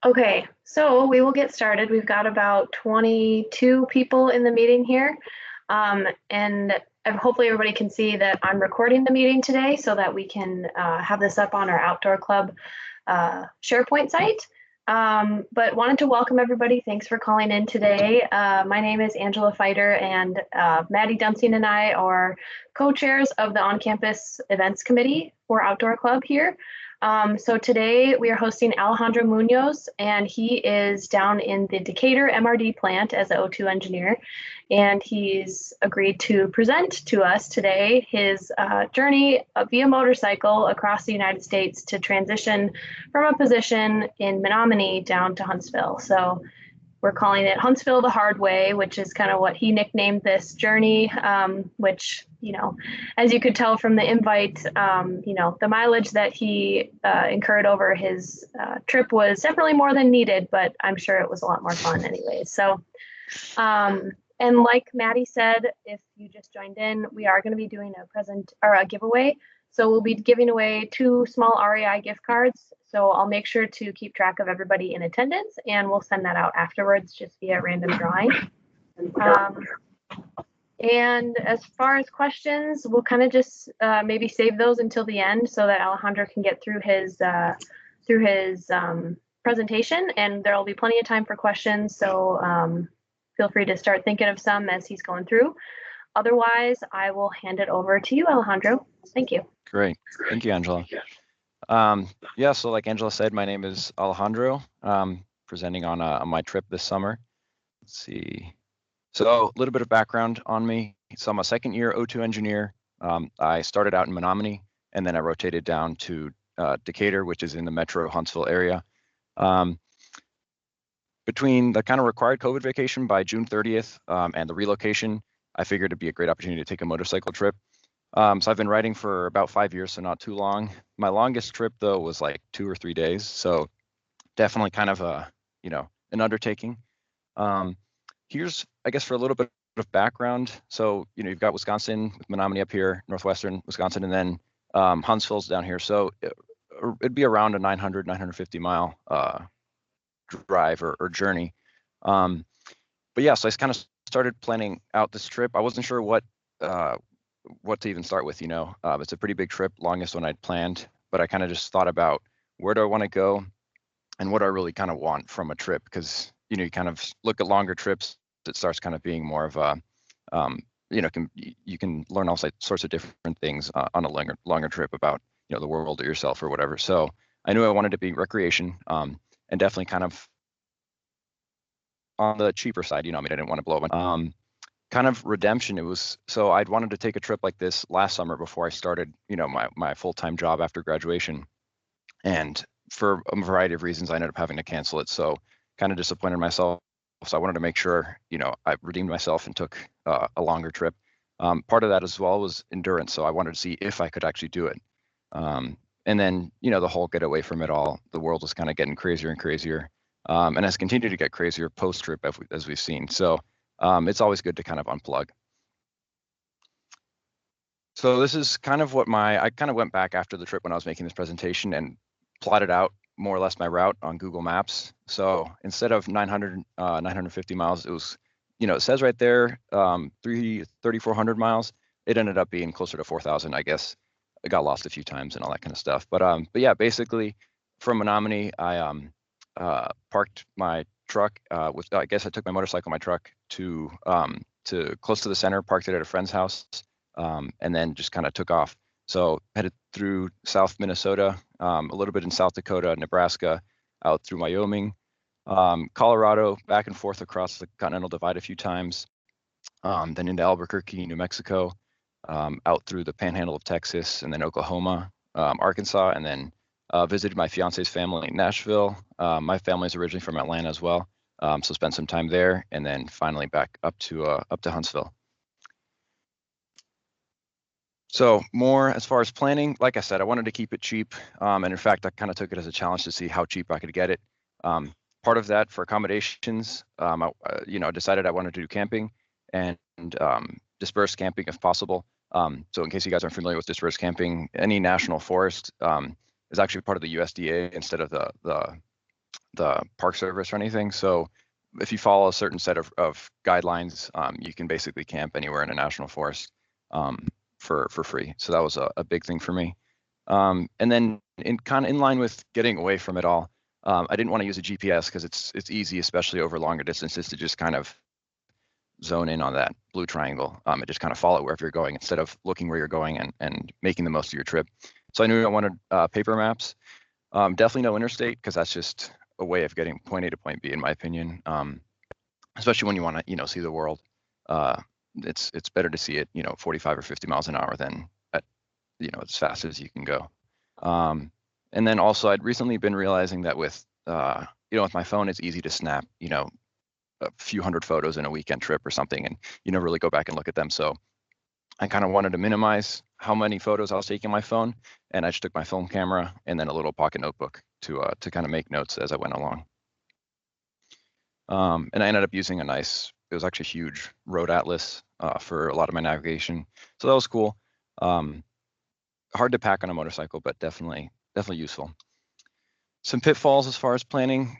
Okay, so we will get started. We've got about 22 people in the meeting here. And hopefully everybody can see that I'm recording the meeting today so that we can have this up on our Outdoor Club SharePoint site. But wanted to welcome everybody. Thanks for calling in today. My name is Angela Fighter, and Maddie Dunsing and I are co-chairs of the On-Campus Events Committee for Outdoor Club here. So today we are hosting Alejandro Munoz, and he is down in the Decatur MRD plant as an O2 engineer. And he's agreed to present to us today his journey via motorcycle across the United States to transition from a position in Menominee down to Huntsville. So we're calling it Huntsville the Hard Way, which is kind of what he nicknamed this journey, which, as you could tell from the invite, the mileage that he incurred over his trip was definitely more than needed, but I'm sure it was a lot more fun anyways. So, and like Maddie said, if you just joined in, we are going to be doing a giveaway. So we'll be giving away 2 small REI gift cards. So I'll make sure to keep track of everybody in attendance, and we'll send that out afterwards just via random drawing. And as far as questions, we'll kind of just maybe save those until the end so that Alejandro can get through his presentation, and there'll be plenty of time for questions. So feel free to start thinking of some as he's going through. Otherwise, I will hand it over to you, Alejandro. Thank you. Great. Thank you, Angela. Yeah, so like Angela said, my name is Alejandro, presenting on my trip this summer. Let's see. So a little bit of background on me. So I'm a second-year O2 engineer. I started out in Menominee, and then I rotated down to Decatur, which is in the metro Huntsville area. Between the kind of required COVID vacation by June 30th and the relocation, I figured it'd be a great opportunity to take a motorcycle trip. So I've been riding for about 5 years, so not too long. My longest trip though was like 2 or 3 days. So definitely kind of an undertaking. Here's, I guess, for a little bit of background. So, you've got Wisconsin, Menominee up here, northwestern Wisconsin, and then Huntsville's down here. So it'd be around a 950 mile drive or journey. But yeah, so I kind of started planning out this trip. I wasn't sure what to even start with. It's a pretty big trip, longest one I'd planned, but I kind of just thought about where do I want to go and what I really kind of want from a trip, because you kind of look at longer trips, it starts kind of being more of a you can learn all sorts of different things on a longer trip about the world or yourself or whatever. So I knew I wanted to be recreation, and definitely kind of on the cheaper side. I didn't want to blow up. Kind of redemption. It was, so I'd wanted to take a trip like this last summer before I started, my full-time job after graduation. And for a variety of reasons, I ended up having to cancel it. So kind of disappointed myself. So I wanted to make sure, I redeemed myself and took a longer trip. Part of that as well was endurance. So I wanted to see if I could actually do it. And then, the whole get away from it all, the world was kind of getting crazier and crazier. And has continued to get crazier post-trip as we've seen. So it's always good to kind of unplug. So this is kind of what I kind of went back after the trip when I was making this presentation and plotted out more or less my route on Google Maps. So instead of 950 miles, it was, it says right there, 3,400 miles. It ended up being closer to 4,000, I guess. I got lost a few times and all that kind of stuff. But yeah, basically from Menominee, I parked my truck I guess I took my motorcycle, my truck to close to the center, parked it at a friend's house, and then just kind of took off. So headed through South Minnesota, a little bit in South Dakota, Nebraska, out through Wyoming, Colorado, back and forth across the Continental Divide a few times, then into Albuquerque, New Mexico, out through the Panhandle of Texas, and then Oklahoma, Arkansas, and then visited my fiance's family in Nashville. My family is originally from Atlanta as well, so spent some time there, and then finally back up to Huntsville. So more as far as planning, like I said, I wanted to keep it cheap, and in fact, I kind of took it as a challenge to see how cheap I could get it. Part of that for accommodations, I decided I wanted to do camping and dispersed camping if possible. So in case you guys aren't familiar with dispersed camping, any national forest is actually part of the USDA instead of the the Park Service or anything. So if you follow a certain set of guidelines, you can basically camp anywhere in a national forest for free. So that was a big thing for me. And then in line with getting away from it all, I didn't want to use a GPS because it's easy, especially over longer distances, to just kind of zone in on that blue triangle and just kind of follow wherever you're going instead of looking where you're going and making the most of your trip. So I knew I wanted paper maps. Definitely no interstate, because that's just a way of getting point A to point B, in my opinion. Especially when you want to, see the world. It's better to see it, 45 or 50 miles an hour than at, as fast as you can go. And then also, I'd recently been realizing that with my phone, it's easy to snap, a few hundred photos in a weekend trip or something, and you never really go back and look at them. So I kind of wanted to minimize how many photos I was taking on my phone, and I just took my film camera and then a little pocket notebook to kind of make notes as I went along. And I ended up using it was actually a huge road atlas for a lot of my navigation. So that was cool. Hard to pack on a motorcycle, but definitely useful. Some pitfalls as far as planning.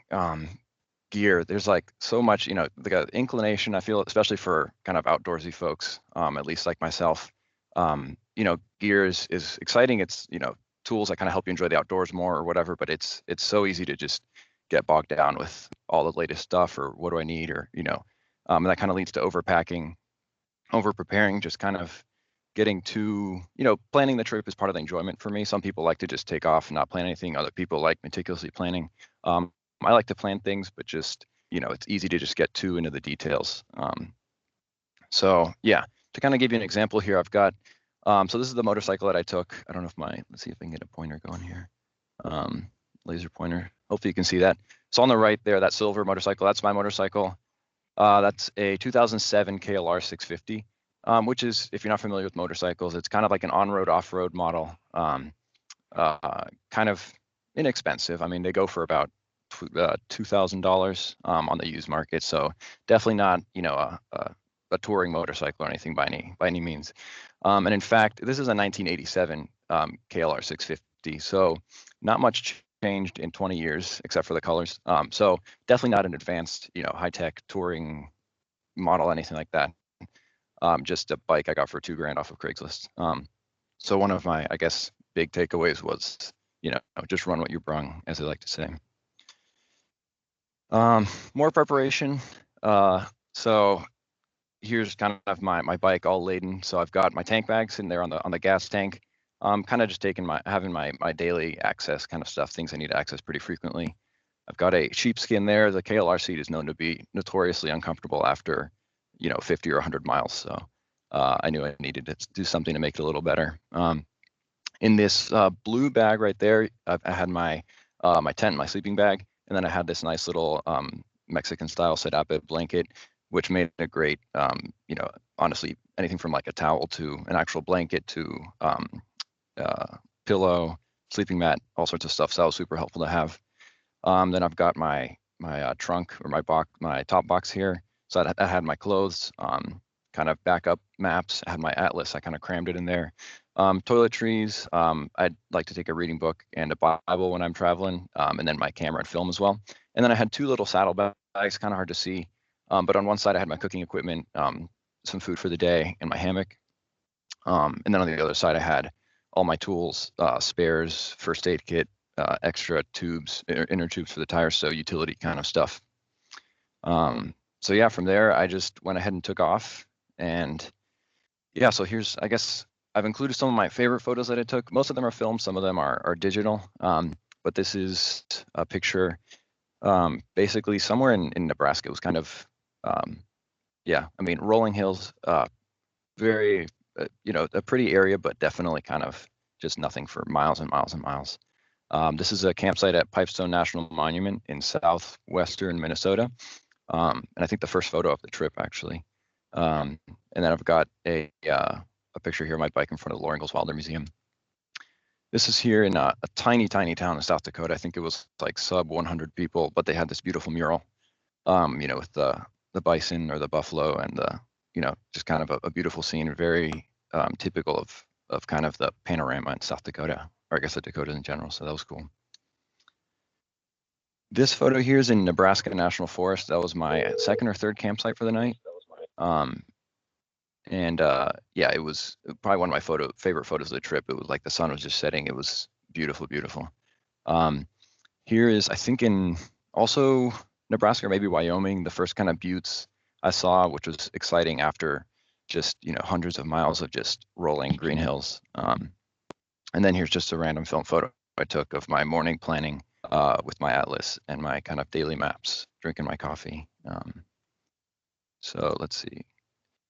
Gear, there's like so much, the inclination, I feel, especially for kind of outdoorsy folks, at least like myself, gear is exciting. It's, tools that kind of help you enjoy the outdoors more or whatever, but it's so easy to just get bogged down with all the latest stuff, or what do I need, or, and that kind of leads to overpacking, over preparing, just kind of getting too, planning the trip is part of the enjoyment for me. Some people like to just take off and not plan anything. Other people like meticulously planning. I like to plan things, but just, it's easy to just get too into the details. So yeah, to kind of give you an example here, I've got, so this is the motorcycle that I took. I don't know if let's see if I can get a pointer going here. Laser pointer. Hopefully you can see that. So on the right there, that silver motorcycle, that's my motorcycle. That's a 2007 KLR 650, which is, if you're not familiar with motorcycles, it's kind of like an on-road, off-road model, kind of inexpensive. I mean, they go for about $2,000 on the used market. So definitely not, a touring motorcycle or anything by any means. And in fact, this is a 1987 KLR 650. So not much changed in 20 years except for the colors. So definitely not an advanced, high-tech touring model, anything like that. Just a bike I got for $2,000 off of Craigslist. So one of my, I guess, big takeaways was, just run what you brung, as I like to say. More preparation. So here's kind of my bike all laden. So I've got my tank bag sitting there on the gas tank. Kind of just having my daily access kind of stuff, things I need to access pretty frequently. I've got a sheepskin there. The KLR seat is known to be notoriously uncomfortable after, 50 or 100 miles. So I knew I needed to do something to make it a little better. In this blue bag right there, I had my tent, my sleeping bag, and then I had this nice little Mexican style serape blanket, which made a great, honestly, anything from like a towel to an actual blanket to pillow, sleeping mat, all sorts of stuff. So that was super helpful to have. Then I've got my trunk, or my top box here. So I had my clothes, kind of backup maps. I had my atlas. I kind of crammed it in there. Toiletries. I'd like to take a reading book and a Bible when I'm traveling, and then my camera and film as well. And then I had two little saddle bags, kind of hard to see. But on one side I had my cooking equipment, some food for the day, and my hammock. And then on the other side I had all my tools, spares, first aid kit, extra tubes, inner tubes for the tires, so utility kind of stuff. So yeah, from there I just went ahead and took off. And yeah, so here's, I guess, I've included some of my favorite photos that I took. Most of them are filmed, some of them are digital. But this is a picture basically somewhere in Nebraska. It was kind of, yeah, I mean, rolling hills, very, a pretty area, but definitely kind of just nothing for miles and miles and miles. This is a campsite at Pipestone National Monument in southwestern Minnesota. And I think the first photo of the trip, actually. And then I've got a picture here of my bike in front of the Lower Ingalls Wilder Museum. This is here in a tiny, tiny town in South Dakota. I think it was like sub 100 people, but they had this beautiful mural, with the bison or the buffalo and just kind of a beautiful scene, very typical of kind of the panorama in South Dakota, or I guess the Dakotas in general. So that was cool. This photo here is in Nebraska National Forest. That was my second or third campsite for the night. Yeah, it was probably one of my favorite photos of the trip. It was like the sun was just setting. It was beautiful, beautiful. Here is, I think, in also Nebraska or maybe Wyoming, the first kind of buttes I saw, which was exciting after just, hundreds of miles of just rolling green hills. And then here's just a random film photo I took of my morning planning with my atlas and my kind of daily maps, drinking my coffee. So let's see.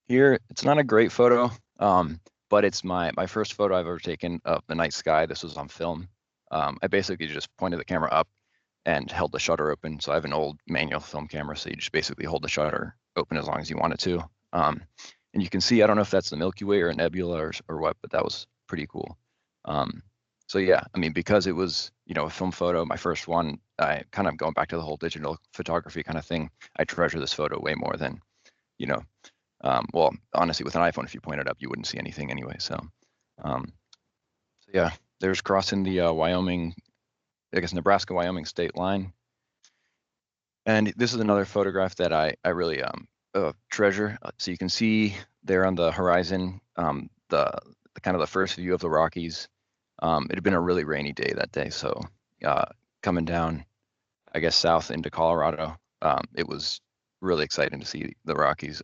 Here, it's not a great photo, but it's my first photo I've ever taken of the night sky. This was on film. I basically just pointed the camera up and held the shutter open. So I have an old manual film camera, so you just basically hold the shutter open as long as you want it to. And you can see, I don't know if that's the Milky Way or a nebula or what, but that was pretty cool. So yeah, I mean, because it was, a film photo, my first one, I kind of going back to the whole digital photography kind of thing, I treasure this photo way more than, well, honestly, with an iPhone, if you point it up, you wouldn't see anything anyway. So yeah, there's crossing the Wyoming, I guess Nebraska-Wyoming state line. And this is another photograph that I really treasure. So you can see there on the horizon, the kind of the first view of the Rockies. It had been a really rainy day that day, so coming down, I guess, south into Colorado, it was really exciting to see the Rockies.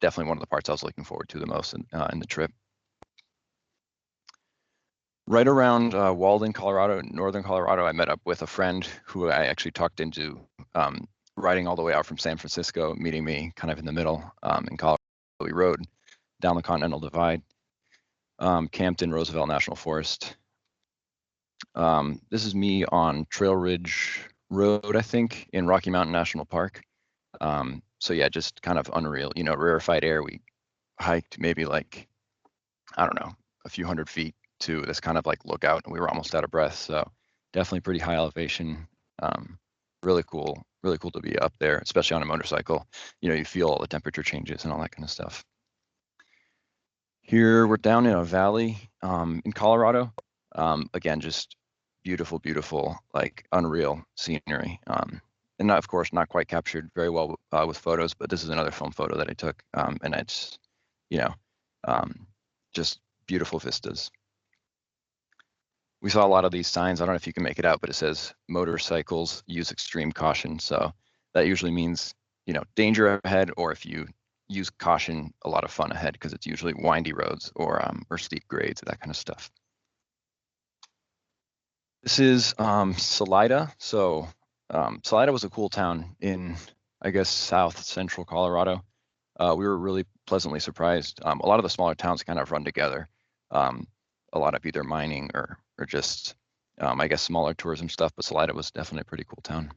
Definitely one of the parts I was looking forward to the most in the trip. Right around Walden, Colorado, northern Colorado, I met up with a friend who I actually talked into riding all the way out from San Francisco, meeting me kind of in the middle in Colorado. We rode down the Continental Divide, camped in Roosevelt National Forest. This is me on Trail Ridge Road, I think, in Rocky Mountain National Park. So yeah, just kind of unreal, rarefied air. We hiked maybe like, I don't know, a few hundred feet to this kind of like lookout, and we were almost out of breath. So definitely pretty high elevation. Really cool to be up there, especially on a motorcycle. You feel all the temperature changes and all that kind of stuff. Here we're down in a valley in Colorado. Again, just beautiful, beautiful, like unreal scenery. And not, of course, not quite captured very well with photos, but this is another film photo that I took, and it's, just beautiful vistas. We saw a lot of these signs. I don't know if you can make it out, but it says motorcycles use extreme caution. So that usually means, danger ahead, or if you use caution, a lot of fun ahead, because it's usually windy roads or steep grades, that kind of stuff. This is Salida. So Salida was a cool town in, I guess, south central Colorado. We were really pleasantly surprised. A lot of the smaller towns kind of run together. A lot of either mining or just, I guess, smaller tourism stuff, but Salida was definitely a pretty cool town.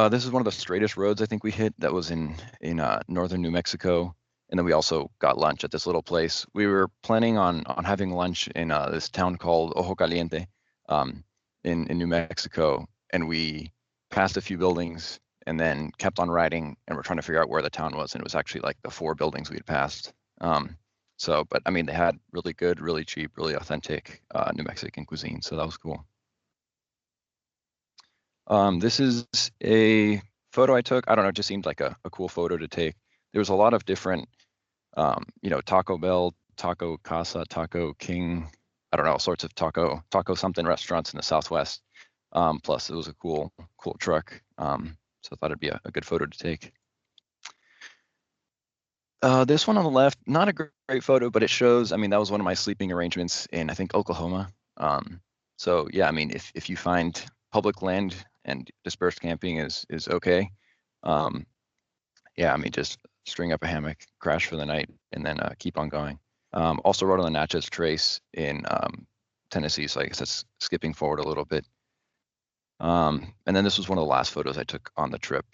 This is one of the straightest roads I think we hit. That was in northern New Mexico. And then we also got lunch at this little place. We were planning on having lunch in this town called Ojo Caliente in New Mexico. And we passed a few buildings and then kept on riding, and we're trying to figure out where the town was. And it was actually like the 4 buildings we'd passed. But I mean, they had really good, really cheap, really authentic New Mexican cuisine. So that was cool. This is a photo I took. I don't know, it just seemed like a cool photo to take. There was a lot of different, Taco Bell, Taco Casa, Taco King, I don't know, all sorts of taco something restaurants in the Southwest. Plus it was a cool truck. So I thought it'd be a good photo to take. This one on the left, not a great photo, but it shows, I mean, that was one of my sleeping arrangements in, I think, Oklahoma. So yeah, I mean, if you find public land and dispersed camping is okay. Yeah, I mean, just string up a hammock, crash for the night, and then keep on going. Also rode on the Natchez Trace in Tennessee, so I guess that's skipping forward a little bit. And then this was one of the last photos I took on the trip.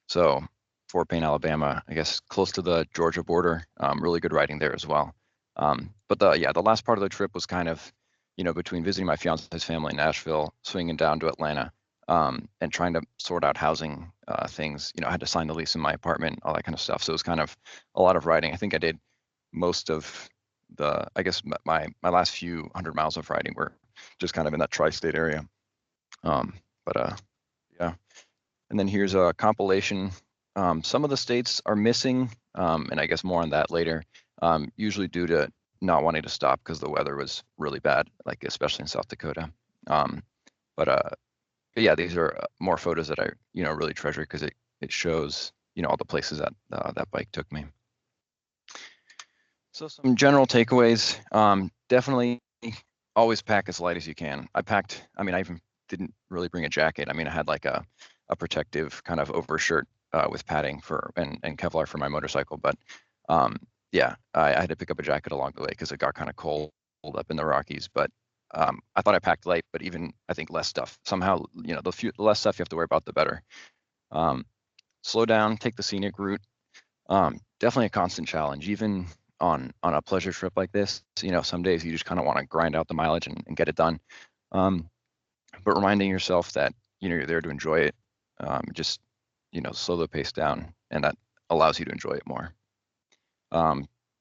So Fort Payne, Alabama, I guess close to the Georgia border. Really good riding there as well. But the last part of the trip was kind of, between visiting my fiance's family in Nashville, swinging down to Atlanta, and trying to sort out housing things. I had to sign the lease in my apartment, all that kind of stuff. So it was kind of a lot of riding. I think I did most of I guess my last few 100 miles of riding were just kind of in that tri-state area. Yeah. And then here's a compilation. Some of the states are missing, and I guess more on that later, usually due to not wanting to stop because the weather was really bad, like especially in South Dakota. But yeah, these are more photos that I, really treasure because it shows, all the places that that bike took me. So some general takeaways, definitely always pack as light as you can. I even didn't really bring a jacket. I mean, I had like a protective kind of overshirt with padding and Kevlar for my motorcycle, but yeah, I had to pick up a jacket along the way because it got kind of cold up in the Rockies. But I thought I packed light, but even I think less stuff. Somehow, the less stuff you have to worry about, the better. Slow down, take the scenic route. Definitely a constant challenge, even on a pleasure trip like this. Some days you just kind of want to grind out the mileage and get it done. But reminding yourself that you're there to enjoy it. Just slow the pace down, and that allows you to enjoy it more.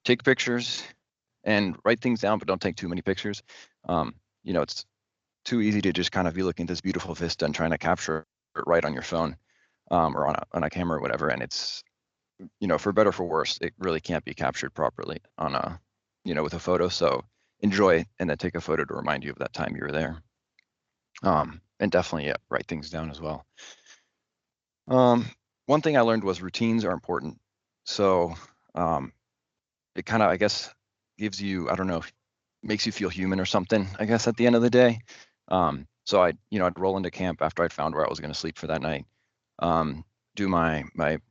Take pictures and write things down, but don't take too many pictures. It's too easy to just kind of be looking at this beautiful vista and trying to capture it right on your phone or on a camera or whatever. And it's, for better or for worse, it really can't be captured properly on with a photo. So enjoy it and then take a photo to remind you of that time you were there. And definitely, write things down as well. One thing I learned was routines are important. So it kind of, I guess, gives you, I don't know, makes you feel human or something, I guess, at the end of the day. So I'd roll into camp after I'd found where I was going to sleep for that night, do my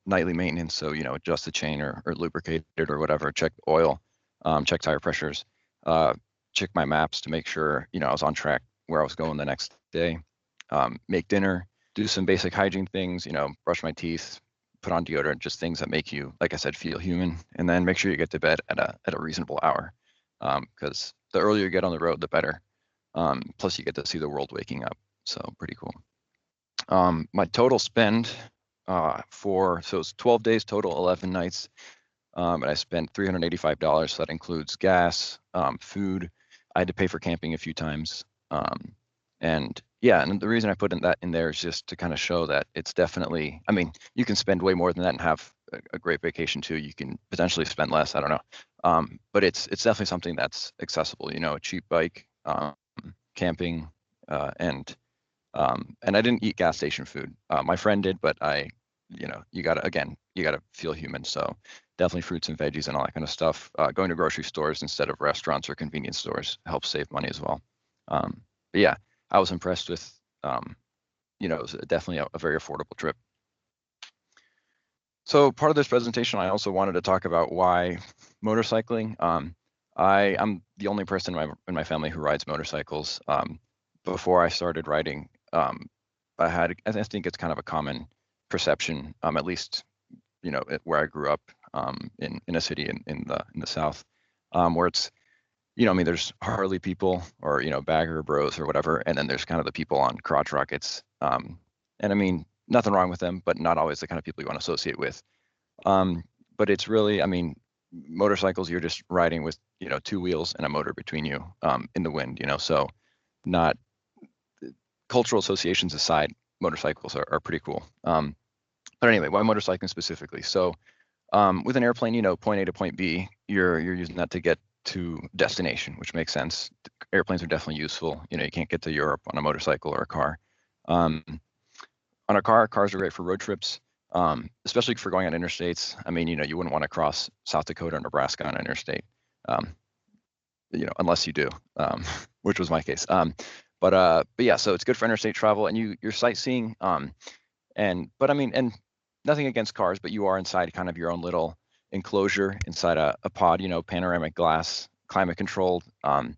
nightly maintenance. So, adjust the chain or lubricate it or whatever, check oil, check tire pressures, check my maps to make sure, I was on track where I was going the next day, make dinner, do some basic hygiene things, brush my teeth, put on deodorant, just things that make you, like I said, feel human. And then make sure you get to bed at a reasonable hour, because the earlier you get on the road, the better. Plus you get to see the world waking up. So pretty cool. My total spend so it's 12 days total, 11 nights. And I spent $385. So that includes gas, food. I had to pay for camping a few times. And the reason I put that in there is just to kind of show that it's definitely, you can spend way more than that and have a great vacation too. You can potentially spend less, I don't know. But it's definitely something that's accessible, a cheap bike, camping, and I didn't eat gas station food. My friend did, but you gotta feel human. So definitely fruits and veggies and all that kind of stuff. Going to grocery stores instead of restaurants or convenience stores helps save money as well. But yeah, I was impressed with, it was definitely a very affordable trip. So part of this presentation, I also wanted to talk about why motorcycling. I'm the only person in my family who rides motorcycles. Before I started riding, I think it's kind of a common perception, at least, where I grew up, in a city in the South, where it's, there's Harley people or, bagger bros or whatever. And then there's kind of the people on crotch rockets. And nothing wrong with them, but not always the kind of people you want to associate with. But it's really, motorcycles, you're just riding with, two wheels and a motor between you, in the wind, so not cultural associations aside, motorcycles are pretty cool. But anyway, why motorcycling specifically? So with an airplane, point A to point B, you're using that to get to destination, which makes sense. Airplanes are definitely useful. You can't get to Europe on a motorcycle or a car. On a cars are great for road trips, especially for going on interstates. You wouldn't want to cross South Dakota or Nebraska on an interstate, unless you do, which was my case. But yeah, so it's good for interstate travel and you're sightseeing. And nothing against cars, but you are inside kind of your own little enclosure inside a pod, panoramic glass, climate controlled. And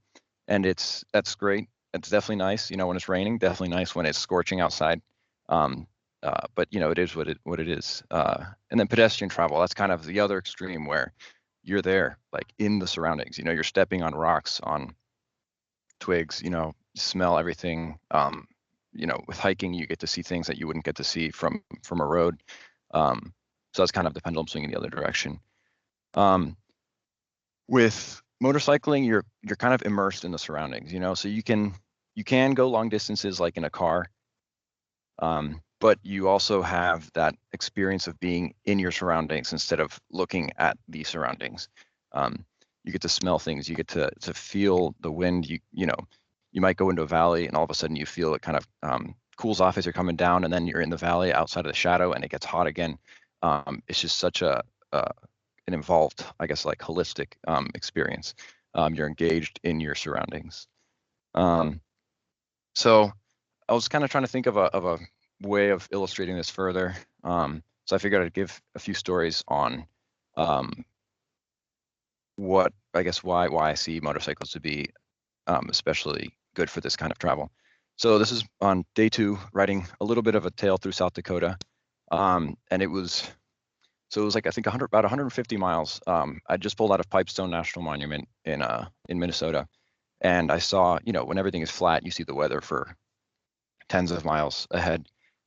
that's great. It's definitely nice, when it's raining, definitely nice when it's scorching outside. But it is what it is. And then pedestrian travel, that's kind of the other extreme where you're there, like in the surroundings, you're stepping on rocks, on twigs, smell everything. With hiking, you get to see things that you wouldn't get to see from a road. So that's kind of the pendulum swinging the other direction. With motorcycling, you're kind of immersed in the surroundings, so you can you can go long distances like in a car, but you also have that experience of being in your surroundings instead of looking at the surroundings. You get to smell things, you get to feel the wind. You know, you might go into a valley and all of a sudden you feel it kind of cools off as you're coming down, and then you're in the valley outside of the shadow and it gets hot again. It's just such an involved, I guess, like holistic experience. You're engaged in your surroundings. So I was kind of trying to think of a way of illustrating this further. So I figured I'd give a few stories on what, I guess, why I see motorcycles to be especially good for this kind of travel. So this is on day 2, riding a little bit of a tail through South Dakota. And it was like, I think about 150 miles. I just pulled out of Pipestone National Monument in Minnesota. And I saw, you know, when everything is flat, you see the weather for tens of miles ahead.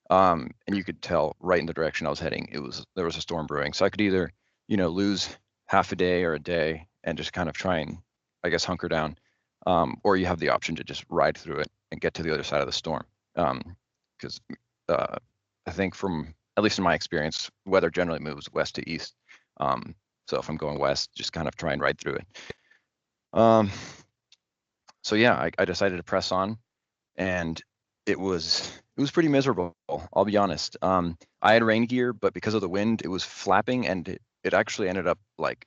And you could tell right in the direction I was heading, there was a storm brewing. So I could either, you know, lose half a day or a day and just kind of try and, I guess, hunker down. Or you have the option to just ride through it and get to the other side of the storm. Because I think at least in my experience, weather generally moves west to east. So if I'm going west, just kind of try and ride through it. So yeah, I decided to press on, and it was pretty miserable. I'll be honest. I had rain gear, but because of the wind, it was flapping, and it actually ended up like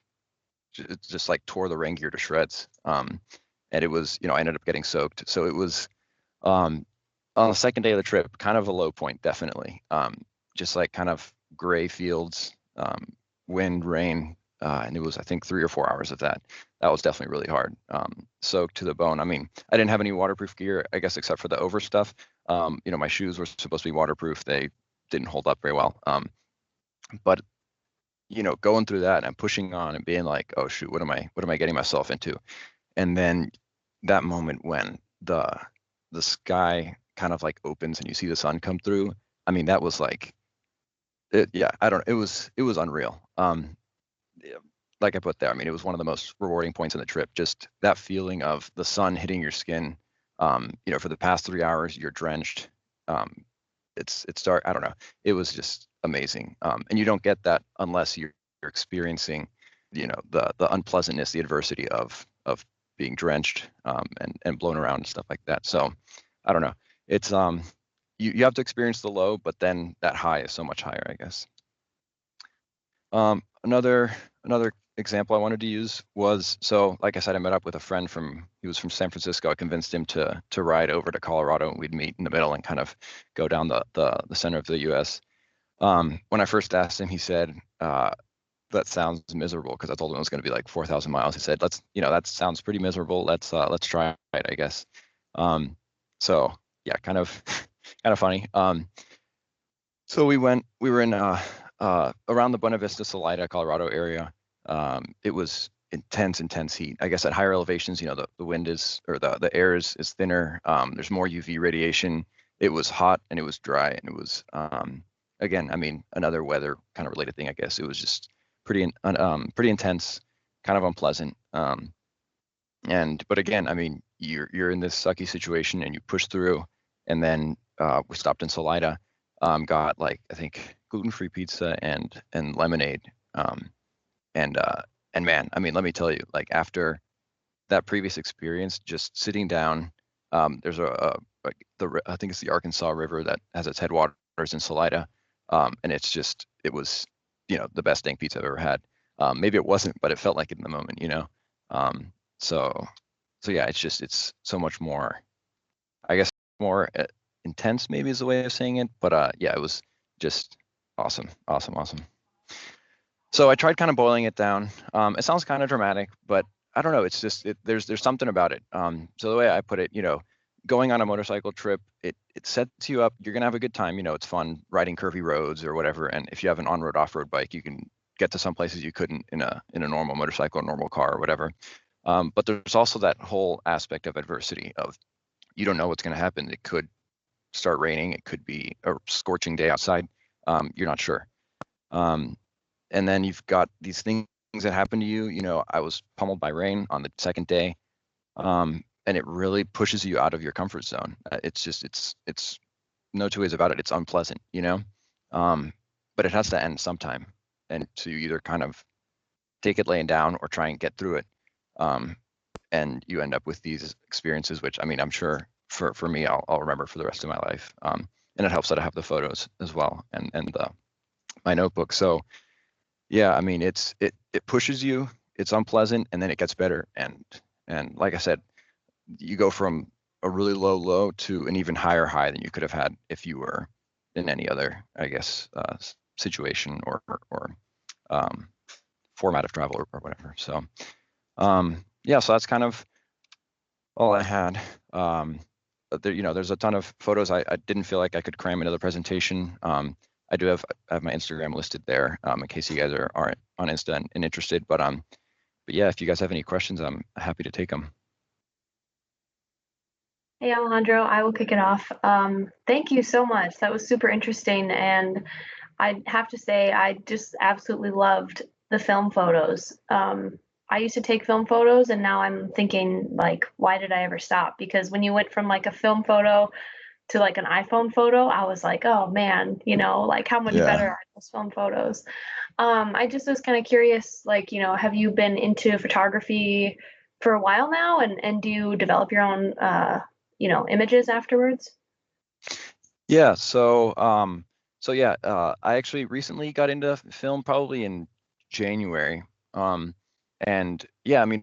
it just like tore the rain gear to shreds. And it was, you know, I ended up getting soaked. So it was on the second day of the trip, kind of a low point, definitely. Just like kind of gray fields, wind, rain, and it was, I think, 3 or 4 hours of that. That was definitely really hard. Soaked to the bone. I mean, I didn't have any waterproof gear, I guess, except for the over stuff. You know, my shoes were supposed to be waterproof. They didn't hold up very well. But you know, going through that and pushing on and being like, oh shoot, what am I getting myself into? And then that moment when the sky kind of like opens and you see the sun come through. I mean, that was like, yeah, I don't. It was unreal. Yeah, like I put there, I mean, it was one of the most rewarding points in the trip. Just that feeling of the sun hitting your skin. You know, for the past 3 hours, you're drenched. It's dark. I don't know. It was just amazing. And you don't get that unless you're experiencing, you know, the unpleasantness, the adversity of being drenched and blown around and stuff like that. So I don't know. It's you have to experience the low, but then that high is so much higher, I guess. Another example I wanted to use was, so like I said, I met up with a friend he was from San Francisco. I convinced him to ride over to Colorado, and we'd meet in the middle and kind of go down the center of the US. When I first asked him, he said, that sounds miserable, because I told him it was going to be like 4,000 miles. He said, that sounds pretty miserable. Let's try it, I guess. So yeah, kind of funny. So we were in around the Buena Vista, Salida, Colorado area. It was intense heat. I guess at higher elevations, you know, the wind is, or the air is thinner. There's more UV radiation. It was hot and it was dry, and it was again, I mean, another weather kind of related thing, I guess. It was just pretty intense, kind of unpleasant. But again, I mean, you're in this sucky situation and you push through, and then we stopped in Salida, got like, I think, gluten-free pizza and lemonade. And man, I mean, let me tell you, like, after that previous experience, just sitting down, there's I think it's the Arkansas River that has its headwaters in Salida. And it was, you know, the best dang pizza I've ever had. Maybe it wasn't, but it felt like it in the moment, you know? So yeah, it's so much more, I guess, more intense, maybe is the way of saying it. But yeah, it was just awesome. So I tried kind of boiling it down. It sounds kind of dramatic, but I don't know. It's just there's something about it. So the way I put it, you know, going on a motorcycle trip, it sets you up. You're gonna have a good time. You know, it's fun riding curvy roads or whatever. And if you have an on-road, off-road bike, you can get to some places you couldn't in a normal motorcycle, or normal car, or whatever. But there's also that whole aspect of adversity of, you don't know what's going to happen. It could start raining. It could be a scorching day outside. You're not sure. And then you've got these things that happen to you. You know, I was pummeled by rain on the second day. and it really pushes you out of your comfort zone. It's no two ways about it. It's unpleasant, you know, but it has to end sometime. And so you either kind of take it laying down or try and get through it. And you end up with these experiences, which, I mean, I'm sure for me, I'll remember for the rest of my life. And it helps that I have the photos as well and my notebook. So yeah, I mean, it pushes you, it's unpleasant, and then it gets better. And like I said, you go from a really low to an even higher high than you could have had if you were in any other, I guess, situation or format of travel or whatever. So yeah, so that's kind of all I had. But there, there's a ton of photos. I didn't feel like I could cram into the presentation. I do have my Instagram listed there in case you guys are on Insta and interested. But yeah, if you guys have any questions, I'm happy to take them. Hey, Alejandro, I will kick it off. Thank you so much. That was super interesting. And I have to say, I just absolutely loved the film photos. I used to take film photos, and now I'm thinking, like, why did I ever stop? Because when you went from like a film photo to like an iPhone photo, I was like, oh man, like how much better Yeah. are those film photos? I just was kind of curious, like, have you been into photography for a while now, and do you develop your own, images afterwards? Yeah. So yeah, I actually recently got into film probably in January. And yeah, I mean,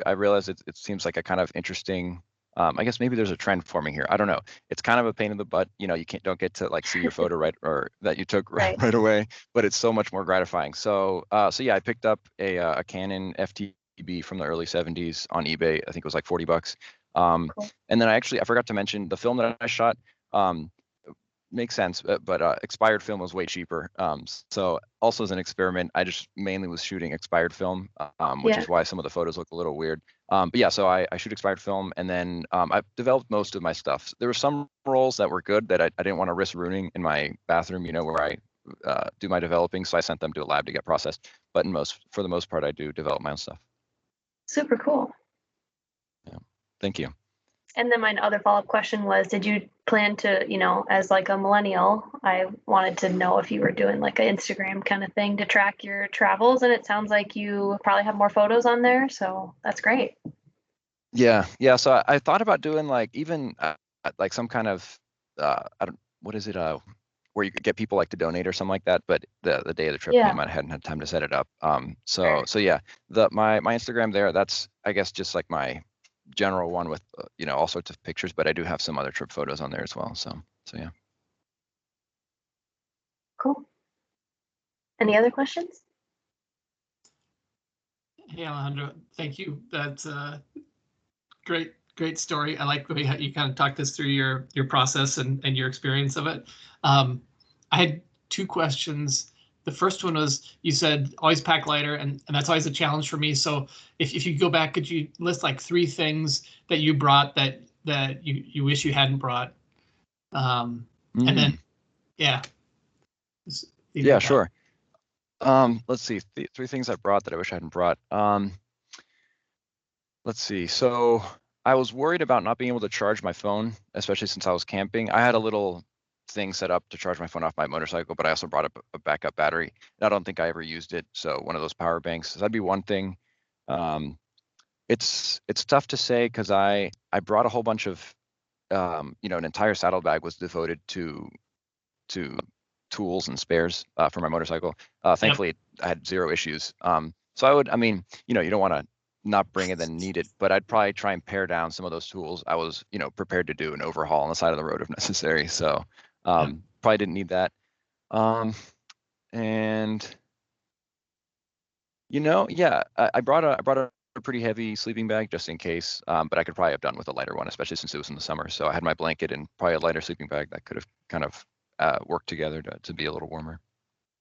I realized it seems like a kind of interesting. I guess maybe there's a trend forming here. I don't know. It's kind of a pain in the butt. You don't get to like see your photo right or that you took Right. right away, but it's so much more gratifying. So yeah, I picked up a Canon FTB from the early 70s on eBay. I think it was like $40. Cool. And then I forgot to mention the film that I shot. Um, Makes sense, but expired film was way cheaper. So also as an experiment, I just mainly was shooting expired film, which Yeah. is why some of the photos look a little weird. But yeah, so I shoot expired film, and then I've developed most of my stuff. There were some rolls that were good that I didn't want to risk ruining in my bathroom, where I do my developing, so I sent them to a lab to get processed. But for the most part, I do develop my own stuff. Super cool. Yeah. Thank you. And then my other follow-up question was, did you plan to, as like a millennial, I wanted to know if you were doing like an Instagram kind of thing to track your travels, and it sounds like you probably have more photos on there, so that's great. Yeah. So I thought about doing like even like some kind of I don't what is it where you could get people like to donate or something like that. But the day of the trip Yeah, came, I hadn't had time to set it up. So sure. so yeah, my Instagram there. That's I guess just like my general one with all sorts of pictures. But I do have some other trip photos on there as well. So yeah. Cool. Any other questions? Hey, Alejandro, thank you. That's a great story. I like the way you kind of talked us through your process and your experience of it. I had two questions. The first one was, you said always pack lighter, and that's always a challenge for me. So if you go back, could you list like 3 things that you brought that you wish you hadn't brought? And then, yeah. Yeah, sure. Let's see. 3 things I brought that I wish I hadn't brought. Let's see. So I was worried about not being able to charge my phone, especially since I was camping. I had a little thing set up to charge my phone off my motorcycle, but I also brought up a backup battery. And I don't think I ever used it. So one of those power banks. So that'd be one thing. It's tough to say because I brought a whole bunch of an entire saddlebag was devoted to tools and spares for my motorcycle. Thankfully, I had 0 issues. So I mean, you don't want to not bring it then need it, but I'd probably try and pare down some of those tools. I was, prepared to do an overhaul on the side of the road if necessary. So probably didn't need that. And yeah, I brought a pretty heavy sleeping bag just in case, but I could probably have done with a lighter one, especially since it was in the summer. So I had my blanket and probably a lighter sleeping bag that could have kind of worked together to be a little warmer.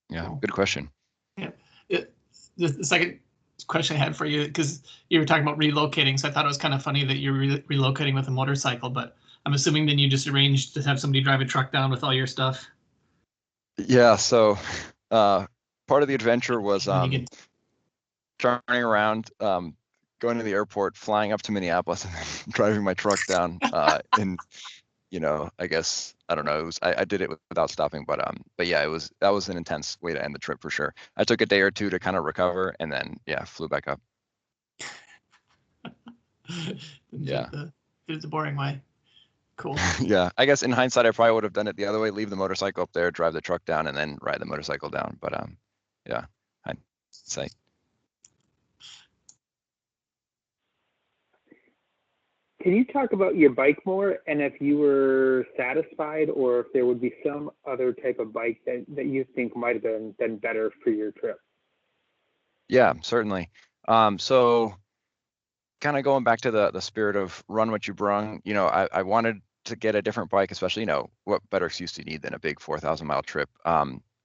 Yeah, Cool. Good question. Yeah. The second question I had for you, because you were talking about relocating, so I thought it was kind of funny that you're relocating with a motorcycle, but I'm assuming then you just arranged to have somebody drive a truck down with all your stuff. Yeah, so part of the adventure was turning around, going to the airport, flying up to Minneapolis, and then driving my truck down. And I guess I don't know. It was I did it without stopping, but yeah, that was an intense way to end the trip for sure. I took a day or two to kind of recover, and then yeah, flew back up. Yeah. Did it the boring way. Cool. Yeah, I guess in hindsight, I probably would have done it the other way: leave the motorcycle up there, drive the truck down, and then ride the motorcycle down. But yeah, hindsight. Can you talk about your bike more, and if you were satisfied, or if there would be some other type of bike that you think might have been better for your trip? Yeah, certainly. So kind of going back to the spirit of run what you brung, I wanted to get a different bike, especially, what better excuse do you need than a big 4,000-mile trip?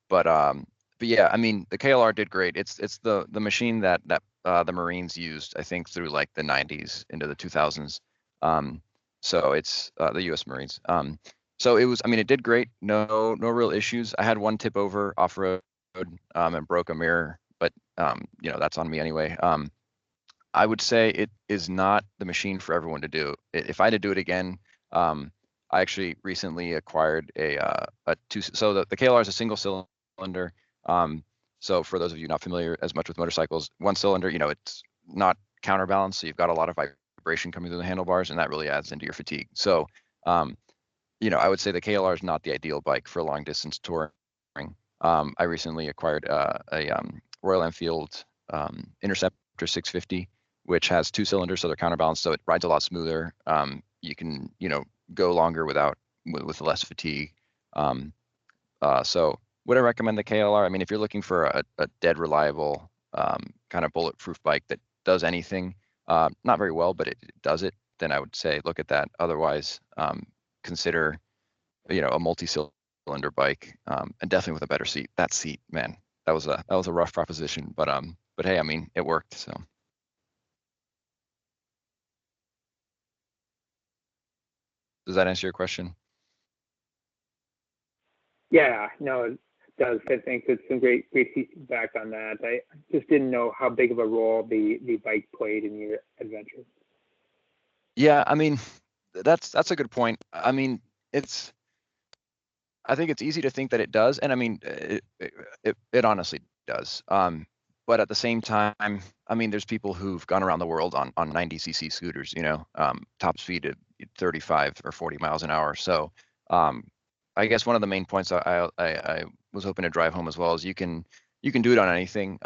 But yeah, I mean, the KLR did great. It's the machine that the Marines used, I think, through like the 90s into the 2000s. So it's the U.S. Marines. So it was, I mean, it did great. No real issues. I had one tip over off road and broke a mirror, but that's on me anyway. I would say it is not the machine for everyone to do. If I had to do it again, I actually recently acquired a two. So the KLR is a single cylinder. So for those of you not familiar as much with motorcycles, one cylinder, it's not counterbalanced, so you've got a lot of vibration coming through the handlebars, and that really adds into your fatigue. So, I would say the KLR is not the ideal bike for long distance touring. I recently acquired a Royal Enfield Interceptor 650, which has two cylinders, so they're counterbalanced, so it rides a lot smoother. You can, go longer with less fatigue. So would I recommend the KLR? I mean, if you're looking for a dead reliable kind of bulletproof bike that does anything, not very well, but it does it, then I would say look at that. Otherwise, consider, a multi-cylinder bike, and definitely with a better seat. That seat, man, that was a rough proposition, but hey, I mean, it worked. So. Does that answer your question? Yeah, no, it does. I think it's some great feedback on that. I just didn't know how big of a role the bike played in your adventure. Yeah, I mean, that's a good point. I mean, I think it's easy to think that it does, and I mean, it honestly does. But at the same time, I mean, there's people who've gone around the world on 90cc scooters, top speed at 35 or 40 miles an hour. So, I guess one of the main points I was hoping to drive home as well is you can do it on anything.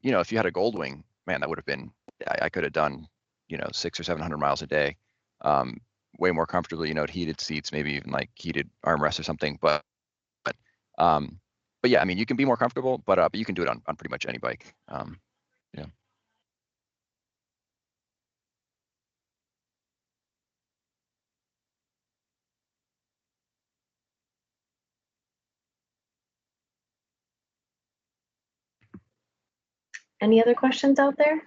If you had a Goldwing, man, that would have been, I could have done, 600 or 700 miles a day, way more comfortably, heated seats, maybe even like heated armrests or something. But yeah, I mean, you can be more comfortable, but you can do it on pretty much any bike. Yeah. Any other questions out there?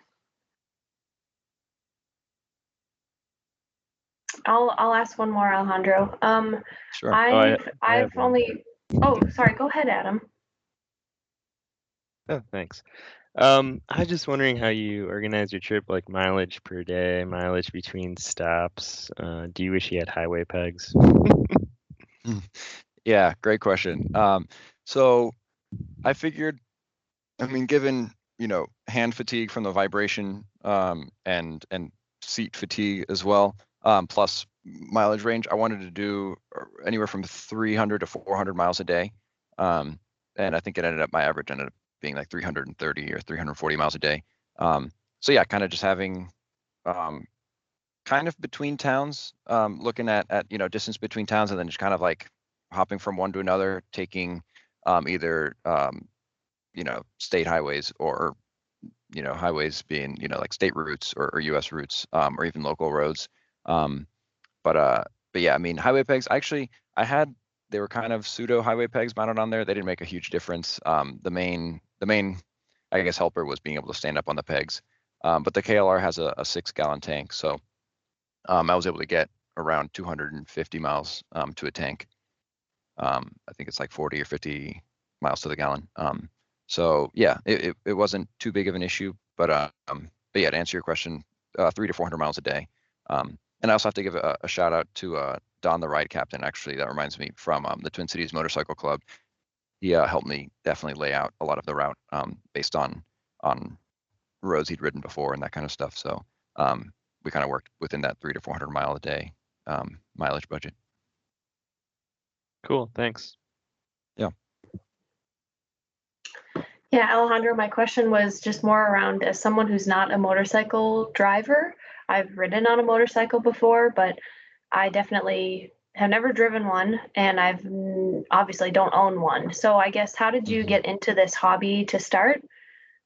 I'll ask one more, Alejandro. Sure. I've only. Oh, sorry. Go ahead, Adam. Oh, thanks. I was just wondering how you organize your trip, like mileage per day, mileage between stops. Do you wish you had highway pegs? Yeah, great question. So I figured, I mean, given, hand fatigue from the vibration, and seat fatigue as well, plus mileage range, I wanted to do anywhere from 300 to 400 miles a day. And I think my average ended up being like 330 or 340 miles a day. So yeah, kind of just having, kind of between towns, looking at distance between towns, and then just kind of like hopping from one to another, taking either state highways or highways being like state routes or US routes, or even local roads. But yeah, I mean, highway pegs, actually they were kind of pseudo highway pegs mounted on there. They didn't make a huge difference. The main I guess helper was being able to stand up on the pegs. But the KLR has a 6-gallon tank, so I was able to get around 250 miles to a tank. I think it's like 40 or 50 miles to the gallon. So yeah, it wasn't too big of an issue, but yeah, to answer your question, 300 to 400 miles a day. And I also have to give a shout out to Don, the ride captain. Actually, that reminds me, from the Twin Cities Motorcycle Club. He helped me definitely lay out a lot of the route based on roads he'd ridden before and that kind of stuff. So we kind of worked within that 300 to 400 mile a day mileage budget. Cool, thanks. Yeah, Alejandro, my question was just more around, as someone who's not a motorcycle driver, I've ridden on a motorcycle before, but I definitely have never driven one, and I've obviously don't own one. So I guess, how did you get into this hobby to start?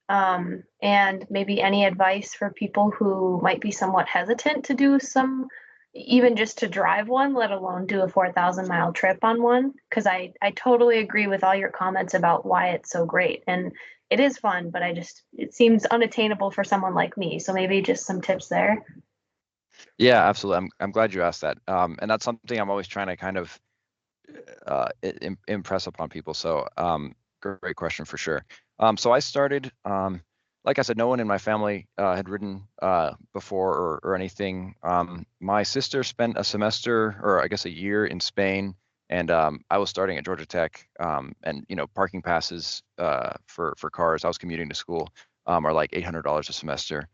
And maybe any advice for people who might be somewhat hesitant to do some, even just to drive one, let alone do a 4,000-mile trip on one? Because I totally agree with all your comments about why it's so great. And it is fun, but it seems unattainable for someone like me. So maybe just some tips there. Yeah, absolutely. I'm glad you asked that. And that's something I'm always trying to kind of impress upon people. So great question for sure. So I started, like I said, no one in my family had ridden before or anything. My sister spent a semester, or I guess a year, in Spain, and I was starting at Georgia Tech. And parking passes for cars, I was commuting to school, are like $800 a semester.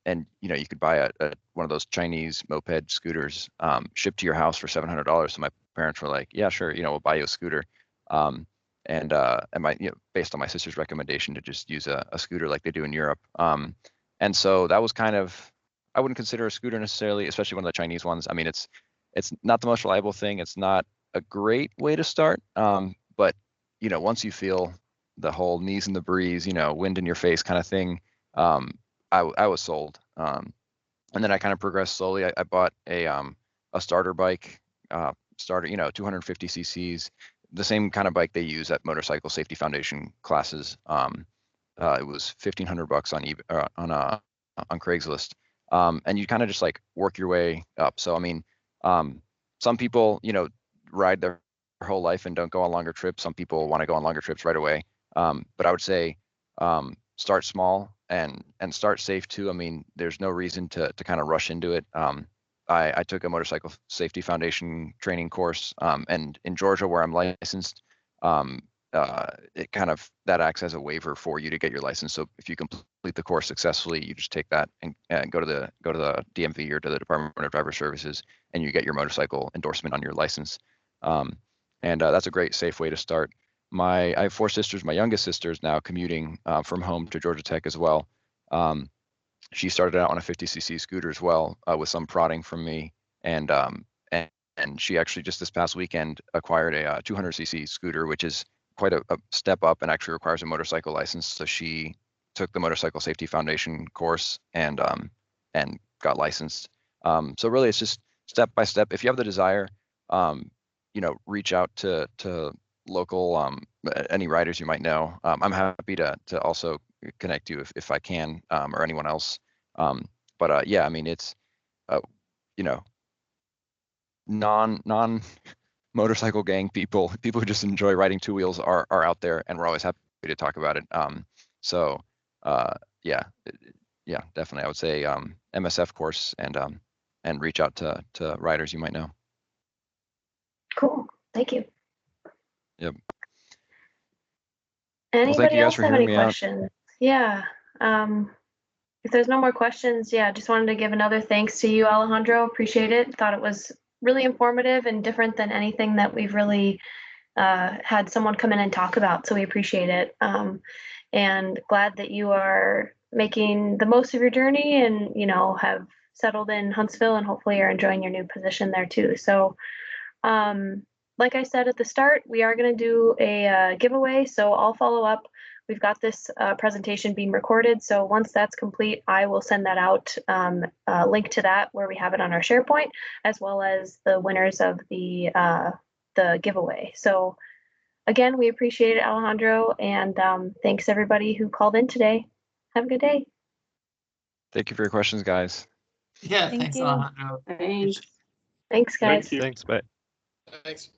And you could buy one of those Chinese moped scooters shipped to your house for $700. So my parents were like, yeah, sure, we'll buy you a scooter. And my, based on my sister's recommendation to just use a scooter like they do in Europe. And so that was kind of, I wouldn't consider a scooter necessarily, especially one of the Chinese ones. I mean, it's not the most reliable thing. It's not a great way to start. But once you feel the whole knees in the breeze, wind in your face kind of thing, I was sold. And then I kind of progressed slowly. I bought a starter bike, 250 cc's, the same kind of bike they use at Motorcycle Safety Foundation classes. It was $1,500 on eBay, on Craigslist. And you kind of just like work your way up. So I mean, some people ride their whole life and don't go on longer trips. Some people want to go on longer trips right away. But I would say start small and start safe too. I mean, there's no reason to kind of rush into it. I took a Motorcycle Safety Foundation training course, and in Georgia, where I'm licensed, it kind of, that acts as a waiver for you to get your license. So if you complete the course successfully, you just take that and go to the DMV or to the Department of Driver Services, and you get your motorcycle endorsement on your license. And that's a great, safe way to start. I have 4 sisters. My youngest sister is now commuting from home to Georgia Tech as well. She started out on a 50cc scooter as well, with some prodding from me, and she actually just this past weekend acquired a 200cc scooter, which is quite a step up and actually requires a motorcycle license. So she took the Motorcycle Safety Foundation course and got licensed. So really, it's just step by step. If you have the desire, reach out to local any riders you might know. I'm happy to also connect you if I can, or anyone else. But yeah, I mean, it's non motorcycle gang people who just enjoy riding 2 wheels are out there, and we're always happy to talk about it. So yeah, definitely, I would say MSF course and reach out to riders you might know. Cool, thank you. Yep. Anybody you guys else for have hearing any me out. questions? Yeah. If there's no more questions, yeah, just wanted to give another thanks to you, Alejandro. Appreciate it. Thought it was really informative and different than anything that we've really had someone come in and talk about. So we appreciate it. And glad that you are making the most of your journey and, have settled in Huntsville, and hopefully you're enjoying your new position there too. So like I said at the start, we are going to do a giveaway. So I'll follow up. We've got this presentation being recorded. So once that's complete, I will send that out, a link to that where we have it on our SharePoint, as well as the winners of the giveaway. So again, we appreciate it, Alejandro. And thanks everybody who called in today. Have a good day. Thank you for your questions, guys. Yeah, Thank thanks, you. Alejandro. Thanks. Thanks, guys. Thanks, bye. Thanks.